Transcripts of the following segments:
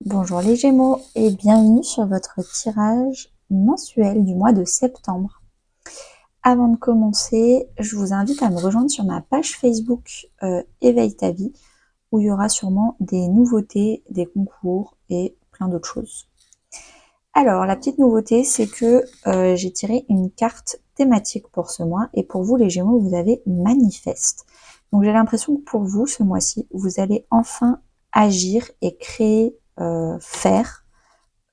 Bonjour les Gémeaux et bienvenue sur votre tirage mensuel du mois de septembre. Avant de commencer, je vous invite à me rejoindre sur ma page Facebook Éveille ta vie où il y aura sûrement des nouveautés, des concours et plein d'autres choses. Alors, la petite nouveauté, c'est que j'ai tiré une carte thématique pour ce mois et pour vous les Gémeaux, vous avez Manifeste. Donc j'ai l'impression que pour vous, ce mois-ci, vous allez enfin agir et créer, faire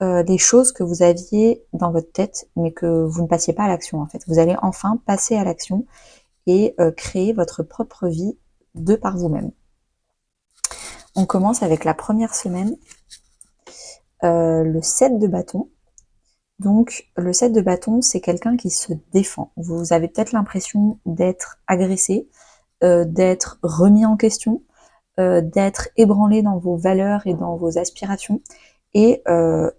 des choses que vous aviez dans votre tête, mais que vous ne passiez pas à l'action en fait. Vous allez enfin passer à l'action et créer votre propre vie de par vous-même. On commence avec la première semaine, le 7 de bâton. Donc le 7 de bâton, c'est quelqu'un qui se défend. Vous avez peut-être l'impression d'être agressé, d'être remis en question, d'être ébranlé dans vos valeurs et dans vos aspirations. Et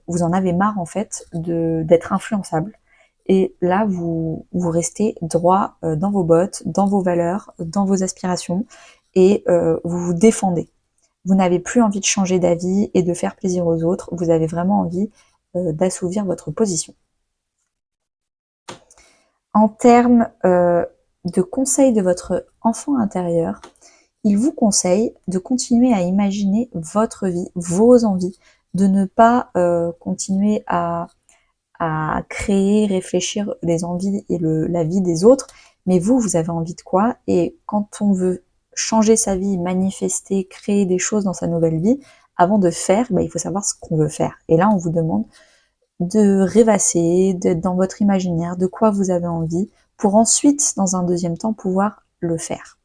vous en avez marre en fait d'être influençable. Et là, vous restez droit dans vos bottes, dans vos valeurs, dans vos aspirations, et vous vous défendez. Vous n'avez plus envie de changer d'avis et de faire plaisir aux autres, vous avez vraiment envie d'assouvir votre position. En termes de conseils de votre enfant intérieur, il vous conseille de continuer à imaginer votre vie, vos envies, de ne pas continuer à créer, réfléchir les envies et la vie des autres, mais vous avez envie de quoi? Et quand on veut changer sa vie, manifester, créer des choses dans sa nouvelle vie, avant de faire, il faut savoir ce qu'on veut faire. Et là, on vous demande de rêvasser, d'être dans votre imaginaire, de quoi vous avez envie, pour ensuite, dans un deuxième temps, pouvoir le faire.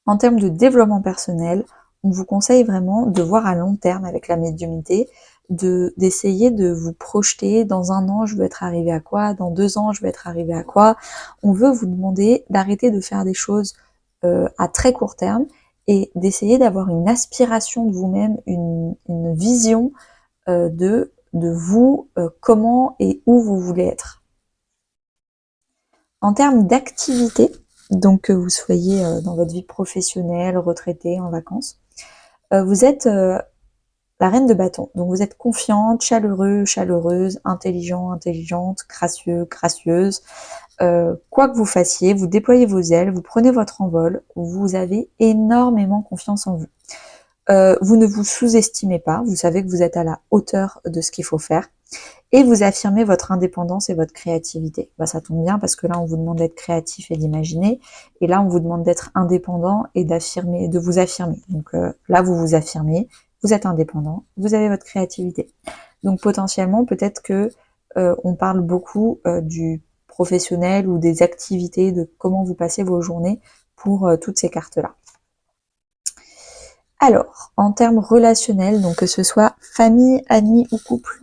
En termes de développement personnel, on vous conseille vraiment de voir à long terme avec la médiumnité, d'essayer de vous projeter. Dans 1 an, je veux être arrivé à quoi? Dans 2 ans, je veux être arrivé à quoi? On veut vous demander d'arrêter de faire des choses à très court terme et d'essayer d'avoir une aspiration de vous-même, une vision de vous, comment et où vous voulez être. En termes d'activité, donc que vous soyez dans votre vie professionnelle, retraité, en vacances, vous êtes la reine de bâton. Donc vous êtes confiante, chaleureux, chaleureuse, intelligent, intelligente, gracieux, gracieuse. Quoi que vous fassiez, vous déployez vos ailes, vous prenez votre envol, vous avez énormément confiance en vous. Vous ne vous sous-estimez pas, vous savez que vous êtes à la hauteur de ce qu'il faut faire. Et vous affirmez votre indépendance et votre créativité. Ça tombe bien parce que là, on vous demande d'être créatif et d'imaginer. Et là, on vous demande d'être indépendant et d'affirmer, de vous affirmer. Donc là, vous vous affirmez, vous êtes indépendant, vous avez votre créativité. Donc potentiellement, peut-être que on parle beaucoup du professionnel ou des activités, de comment vous passez vos journées pour toutes ces cartes-là. Alors, en termes relationnels, donc que ce soit famille, amis ou couple,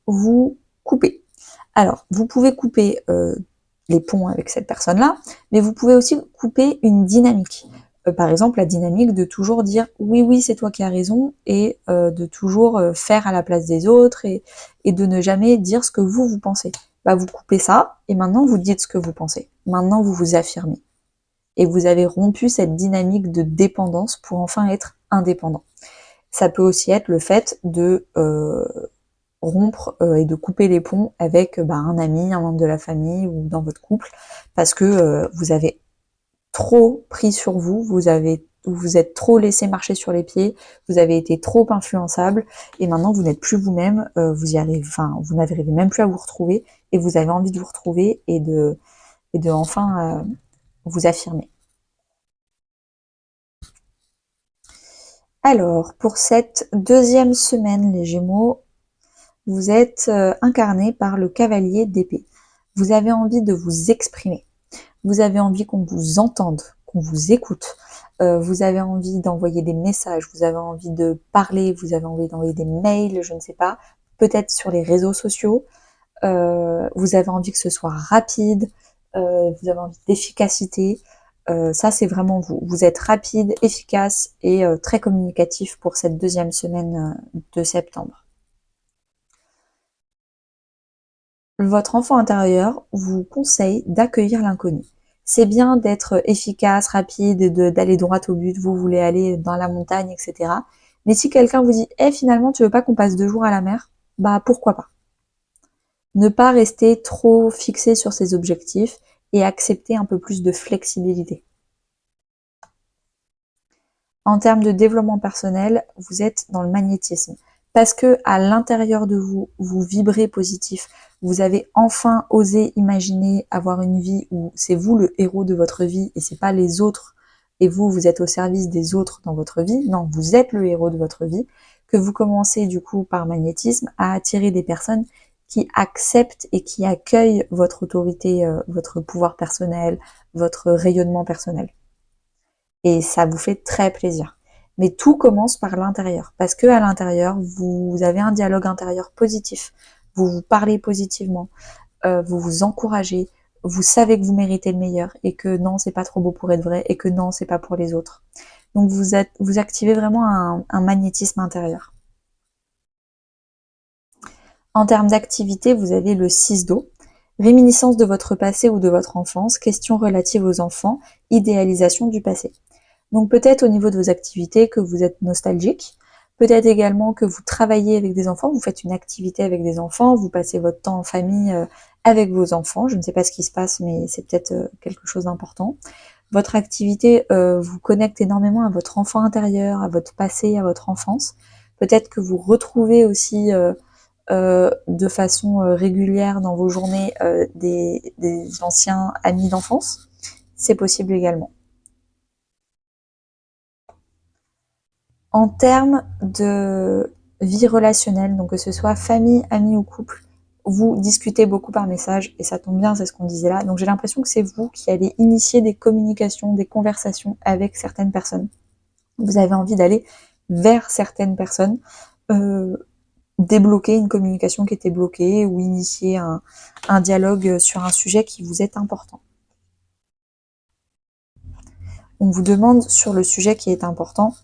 vous coupez. Alors, vous pouvez couper les ponts avec cette personne-là, mais vous pouvez aussi couper une dynamique. Par exemple, la dynamique de toujours dire oui, oui, c'est toi qui as raison, et de toujours faire à la place des autres, et de ne jamais dire ce que vous pensez. Vous coupez ça, et maintenant vous dites ce que vous pensez. Maintenant vous vous affirmez. Et vous avez rompu cette dynamique de dépendance pour enfin être indépendant. Ça peut aussi être le fait de rompre et de couper les ponts avec un ami, un membre de la famille ou dans votre couple, parce que vous avez trop pris sur vous, vous êtes trop laissé marcher sur les pieds, vous avez été trop influençable, et maintenant vous n'êtes plus vous-même, vous n'arrivez même plus à vous retrouver, et vous avez envie de vous retrouver et de enfin vous affirmer. Alors, pour cette deuxième semaine, les Gémeaux, vous êtes incarné par le cavalier d'épée. Vous avez envie de vous exprimer. Vous avez envie qu'on vous entende, qu'on vous écoute. Vous avez envie d'envoyer des messages, vous avez envie de parler, vous avez envie d'envoyer des mails, je ne sais pas, peut-être sur les réseaux sociaux. Vous avez envie que ce soit rapide, vous avez envie d'efficacité. Ça, c'est vraiment vous. Vous êtes rapide, efficace et très communicatif pour cette deuxième semaine de septembre. Votre enfant intérieur vous conseille d'accueillir l'inconnu. C'est bien d'être efficace, rapide, d'aller droit au but, vous voulez aller dans la montagne, etc. Mais si quelqu'un vous dit finalement tu veux pas qu'on passe 2 jours à la mer, bah pourquoi pas. Ne pas rester trop fixé sur ses objectifs et accepter un peu plus de flexibilité. En termes de développement personnel, vous êtes dans le magnétisme. Parce que à l'intérieur de vous, vous vibrez positif. Vous avez enfin osé imaginer avoir une vie où c'est vous le héros de votre vie et c'est pas les autres et vous, vous êtes au service des autres dans votre vie. Non, vous êtes le héros de votre vie. Que vous commencez du coup par magnétisme à attirer des personnes qui acceptent et qui accueillent votre autorité, votre pouvoir personnel, votre rayonnement personnel. Et ça vous fait très plaisir. Mais tout commence par l'intérieur, parce que à l'intérieur, vous avez un dialogue intérieur positif, vous vous parlez positivement, vous vous encouragez, vous savez que vous méritez le meilleur et que non, c'est pas trop beau pour être vrai et que non, c'est pas pour les autres. Donc vous activez vraiment un magnétisme intérieur. En termes d'activité, vous avez le 6 d'eau, réminiscence de votre passé ou de votre enfance, questions relatives aux enfants, idéalisation du passé. Donc peut-être au niveau de vos activités que vous êtes nostalgique, peut-être également que vous travaillez avec des enfants, vous faites une activité avec des enfants, vous passez votre temps en famille avec vos enfants, je ne sais pas ce qui se passe, mais c'est peut-être quelque chose d'important. Votre activité vous connecte énormément à votre enfant intérieur, à votre passé, à votre enfance. Peut-être que vous retrouvez aussi de façon régulière dans vos journées des anciens amis d'enfance. C'est possible également. En termes de vie relationnelle, donc que ce soit famille, amis ou couple, vous discutez beaucoup par message, et ça tombe bien, c'est ce qu'on disait là. Donc j'ai l'impression que c'est vous qui allez initier des communications, des conversations avec certaines personnes. Vous avez envie d'aller vers certaines personnes, débloquer une communication qui était bloquée ou initier un dialogue sur un sujet qui vous est important. On vous demande sur le sujet qui est important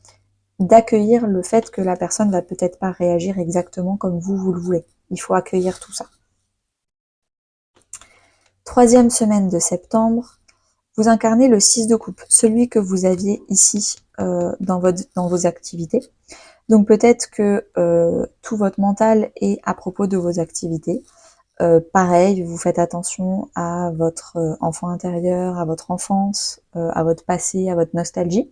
d'accueillir le fait que la personne va peut-être pas réagir exactement comme vous le voulez. Il faut accueillir tout ça. 3e semaine de septembre, vous incarnez le 6 de coupe, celui que vous aviez ici dans vos activités. Donc peut-être que tout votre mental est à propos de vos activités. Pareil, vous faites attention à votre enfant intérieur, à votre enfance, à votre passé, à votre nostalgie.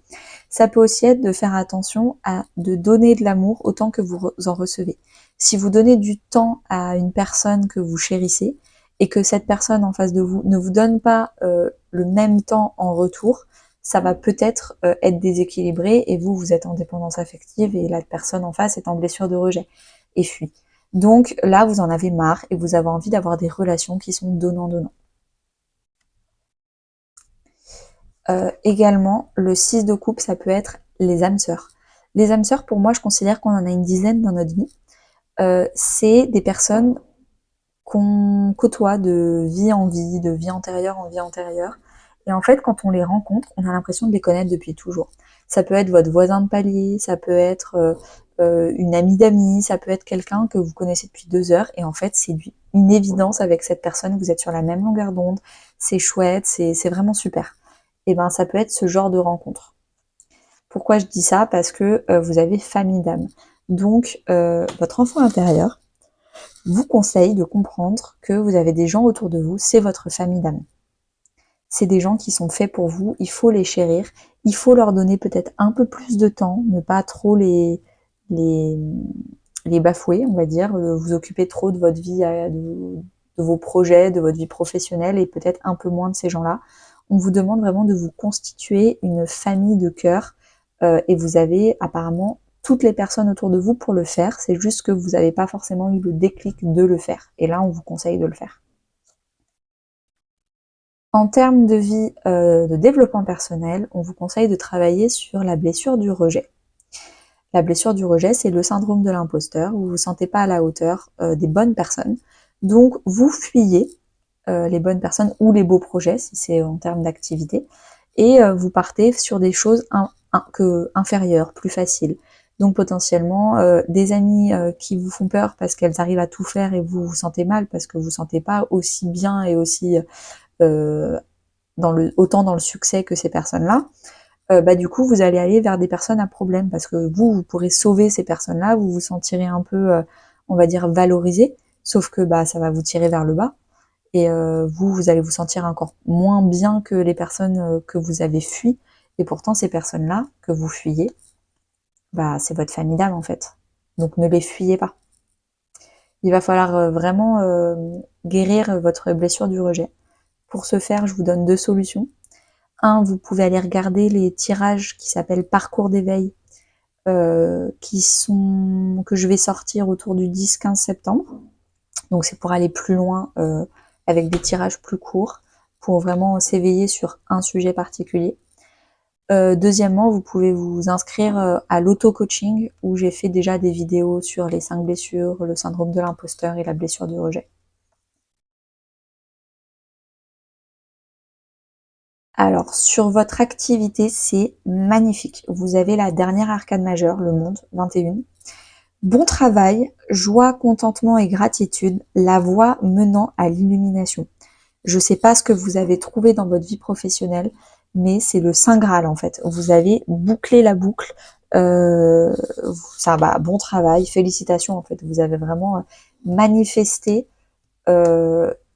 Ça peut aussi être de faire attention de donner de l'amour autant que vous en recevez. Si vous donnez du temps à une personne que vous chérissez et que cette personne en face de vous ne vous donne pas le même temps en retour, ça va peut-être être déséquilibré et vous êtes en dépendance affective et la personne en face est en blessure de rejet et fuit. Donc là, vous en avez marre et vous avez envie d'avoir des relations qui sont donnant-donnant. Également, le 6 de coupe, ça peut être les âmes sœurs. Les âmes sœurs, pour moi, je considère qu'on en a une dizaine dans notre vie. C'est des personnes qu'on côtoie de vie en vie, de vie antérieure en vie antérieure. Et en fait, quand on les rencontre, on a l'impression de les connaître depuis toujours. Ça peut être votre voisin de palier, ça peut être une amie d'amis, ça peut être quelqu'un que vous connaissez depuis 2 heures, et en fait, c'est une évidence avec cette personne, vous êtes sur la même longueur d'onde, c'est chouette, c'est vraiment super. Et ben, ça peut être ce genre de rencontre. Pourquoi je dis ça? Parce que vous avez famille d'âme. Donc, votre enfant intérieur vous conseille de comprendre que vous avez des gens autour de vous, c'est votre famille d'âme. C'est des gens qui sont faits pour vous, il faut les chérir, il faut leur donner peut-être un peu plus de temps, ne pas trop les bafouer, on va dire, vous occuper trop de votre vie, de vos projets, de votre vie professionnelle et peut-être un peu moins de ces gens-là. On vous demande vraiment de vous constituer une famille de cœur et vous avez apparemment toutes les personnes autour de vous pour le faire, c'est juste que vous n'avez pas forcément eu le déclic de le faire. Et là, on vous conseille de le faire. En termes de vie de développement personnel, on vous conseille de travailler sur la blessure du rejet. La blessure du rejet, c'est le syndrome de l'imposteur, vous ne vous sentez pas à la hauteur des bonnes personnes. Donc, vous fuyez les bonnes personnes ou les beaux projets, si c'est en termes d'activité, et vous partez sur des choses inférieures, plus faciles. Donc potentiellement des amis qui vous font peur parce qu'elles arrivent à tout faire et vous vous sentez mal parce que vous vous sentez pas aussi bien et aussi autant dans le succès que ces personnes-là. bah du coup vous allez aller vers des personnes à problème, parce que vous pourrez sauver ces personnes-là, vous vous sentirez un peu, on va dire, valorisé, sauf que bah ça va vous tirer vers le bas, et vous allez vous sentir encore moins bien que les personnes que vous avez fui, et pourtant ces personnes-là que vous fuyez, bah c'est votre famille d'âme en fait. Donc ne les fuyez pas. Il va falloir vraiment guérir votre blessure du rejet. Pour ce faire, je vous donne 2 solutions. Un, vous pouvez aller regarder les tirages qui s'appellent Parcours d'éveil, que je vais sortir autour du 10-15 septembre. Donc c'est pour aller plus loin avec des tirages plus courts, pour vraiment s'éveiller sur un sujet particulier. Deuxièmement, vous pouvez vous inscrire à l'auto-coaching, où j'ai fait déjà des vidéos sur les 5 blessures, le syndrome de l'imposteur et la blessure du rejet. Alors, sur votre activité, c'est magnifique. Vous avez la dernière arcane majeure, le monde, 21. Bon travail, joie, contentement et gratitude, la voie menant à l'illumination. Je sais pas ce que vous avez trouvé dans votre vie professionnelle, mais c'est le Saint Graal en fait. Vous avez bouclé la boucle. Ça va, bon travail, félicitations en fait. Vous avez vraiment manifesté,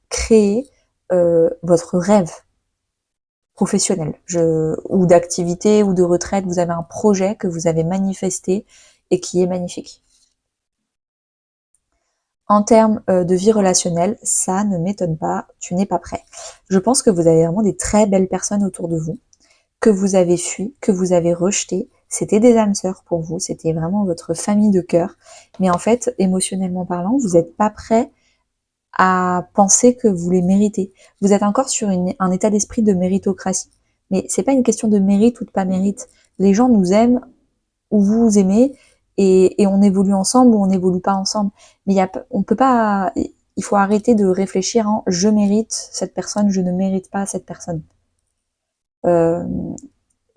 créé votre rêve professionnel, ou d'activité ou de retraite. Vous avez un projet que vous avez manifesté et qui est magnifique. En termes de vie relationnelle, ça ne m'étonne pas, tu n'es pas prêt. Je pense que vous avez vraiment des très belles personnes autour de vous, que vous avez fui, que vous avez rejeté. C'était des âmes sœurs pour vous, c'était vraiment votre famille de cœur. Mais en fait, émotionnellement parlant, vous n'êtes pas prêt à penser que vous les méritez. Vous êtes encore sur un état d'esprit de méritocratie. Mais c'est pas une question de mérite ou de pas mérite. Les gens nous aiment ou vous aimez, et on évolue ensemble ou on n'évolue pas ensemble. Mais on peut pas, il faut arrêter de réfléchir en je mérite cette personne, je ne mérite pas cette personne. Euh,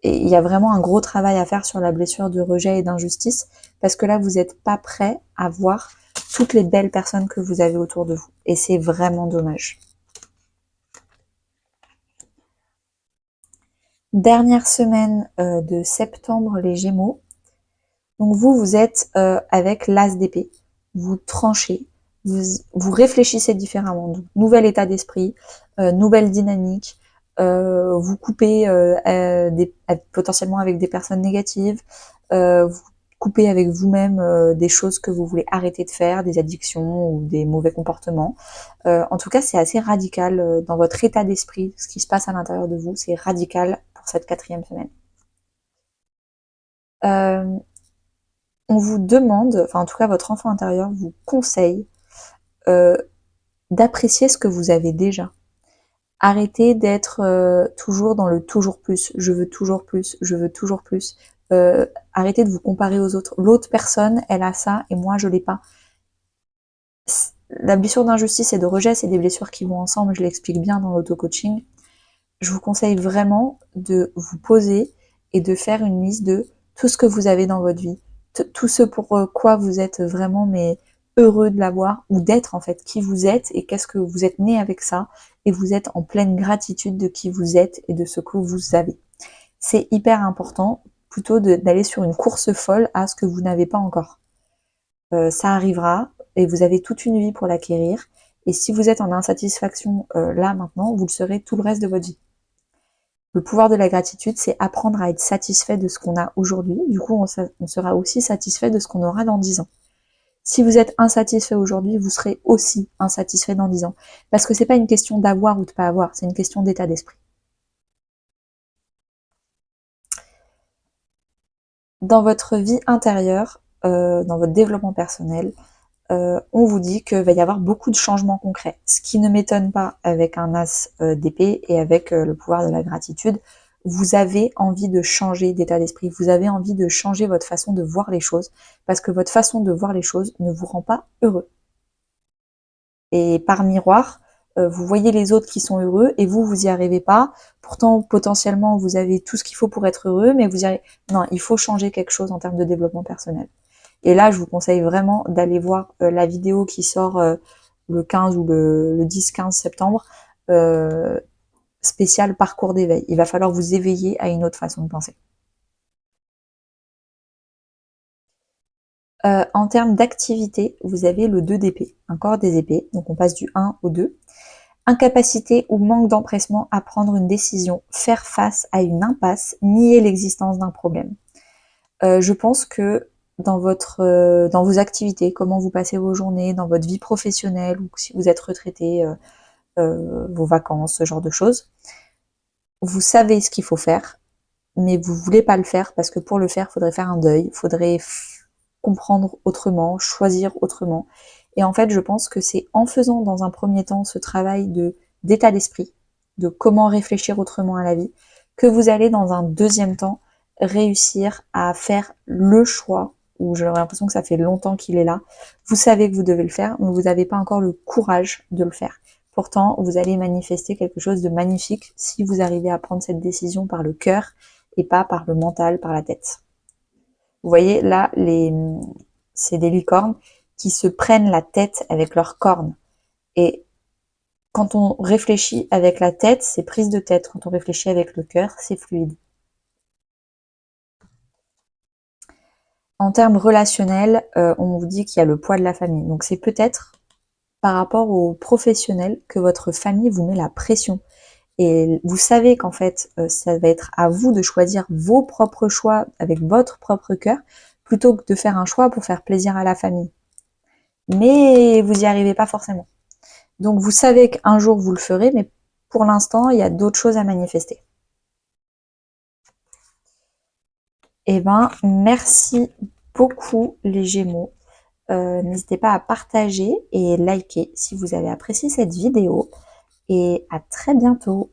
et il y a vraiment un gros travail à faire sur la blessure du rejet et d'injustice, parce que là, vous n'êtes pas prêt à voir toutes les belles personnes que vous avez autour de vous. Et c'est vraiment dommage. Dernière semaine de septembre, les Gémeaux. Donc vous êtes avec l'As d'épée. Vous tranchez, vous réfléchissez différemment. Donc, nouvel état d'esprit, nouvelle dynamique. Vous coupez potentiellement avec des personnes négatives. Vous coupez avec vous-même des choses que vous voulez arrêter de faire, des addictions ou des mauvais comportements. En tout cas, c'est assez radical dans votre état d'esprit. Ce qui se passe à l'intérieur de vous, c'est radical pour cette 4e semaine. On vous demande, enfin en tout cas votre enfant intérieur vous conseille d'apprécier ce que vous avez déjà. Arrêtez d'être toujours dans le toujours plus, je veux toujours plus, je veux toujours plus. Arrêtez de vous comparer aux autres. L'autre personne, elle a ça et moi je l'ai pas. La blessure d'injustice et de rejet, c'est des blessures qui vont ensemble, je l'explique bien dans l'auto-coaching. Je vous conseille vraiment de vous poser et de faire une liste de tout ce que vous avez dans votre vie, tout ce pour quoi vous êtes vraiment heureux de l'avoir, ou d'être en fait qui vous êtes, et qu'est-ce que vous êtes né avec ça, et vous êtes en pleine gratitude de qui vous êtes et de ce que vous avez. C'est hyper important, plutôt d'aller sur une course folle à ce que vous n'avez pas encore. Ça arrivera, et vous avez toute une vie pour l'acquérir, et si vous êtes en insatisfaction là maintenant, vous le serez tout le reste de votre vie. Le pouvoir de la gratitude, c'est apprendre à être satisfait de ce qu'on a aujourd'hui. Du coup, on sera aussi satisfait de ce qu'on aura dans 10 ans. Si vous êtes insatisfait aujourd'hui, vous serez aussi insatisfait dans 10 ans. Parce que c'est pas une question d'avoir ou de pas avoir, c'est une question d'état d'esprit. Dans votre vie intérieure, dans votre développement personnel, on vous dit qu'il va y avoir beaucoup de changements concrets. Ce qui ne m'étonne pas avec un as d'épée et avec le pouvoir de la gratitude. Vous avez envie de changer d'état d'esprit, vous avez envie de changer votre façon de voir les choses, parce que votre façon de voir les choses ne vous rend pas heureux. Et par miroir, vous voyez les autres qui sont heureux et vous y arrivez pas. Pourtant, potentiellement, vous avez tout ce qu'il faut pour être heureux, mais vous y arrivez. Non, il faut changer quelque chose en termes de développement personnel. Et là, je vous conseille vraiment d'aller voir la vidéo qui sort le 15 ou le 10-15 septembre. spécial parcours d'éveil. Il va falloir vous éveiller à une autre façon de penser. En termes d'activité, vous avez le 2 d'épée, encore des épées, donc on passe du 1 au 2. Incapacité ou manque d'empressement à prendre une décision, faire face à une impasse, nier l'existence d'un problème. Je pense que dans vos activités, comment vous passez vos journées, dans votre vie professionnelle, ou si vous êtes retraité, vos vacances, ce genre de choses, vous savez ce qu'il faut faire, mais vous voulez pas le faire parce que pour le faire, il faudrait faire un deuil, il faudrait comprendre autrement, choisir autrement. Et en fait, je pense que c'est en faisant dans un premier temps ce travail d'état d'esprit, de comment réfléchir autrement à la vie, que vous allez dans un deuxième temps réussir à faire le choix, où j'ai l'impression que ça fait longtemps qu'il est là. Vous savez que vous devez le faire, mais vous n'avez pas encore le courage de le faire. Pourtant, vous allez manifester quelque chose de magnifique si vous arrivez à prendre cette décision par le cœur et pas par le mental, par la tête. Vous voyez, là, c'est des licornes qui se prennent la tête avec leurs cornes. Et quand on réfléchit avec la tête, c'est prise de tête. Quand on réfléchit avec le cœur, c'est fluide. En termes relationnels, on vous dit qu'il y a le poids de la famille. Donc c'est peut-être par rapport aux professionnels que votre famille vous met la pression. Et vous savez qu'en fait, ça va être à vous de choisir vos propres choix avec votre propre cœur, plutôt que de faire un choix pour faire plaisir à la famille. Mais vous n'y arrivez pas forcément. Donc vous savez qu'un jour vous le ferez, mais pour l'instant, il y a d'autres choses à manifester. Eh ben, merci beaucoup les Gémeaux. N'hésitez pas à partager et liker si vous avez apprécié cette vidéo. Et à très bientôt.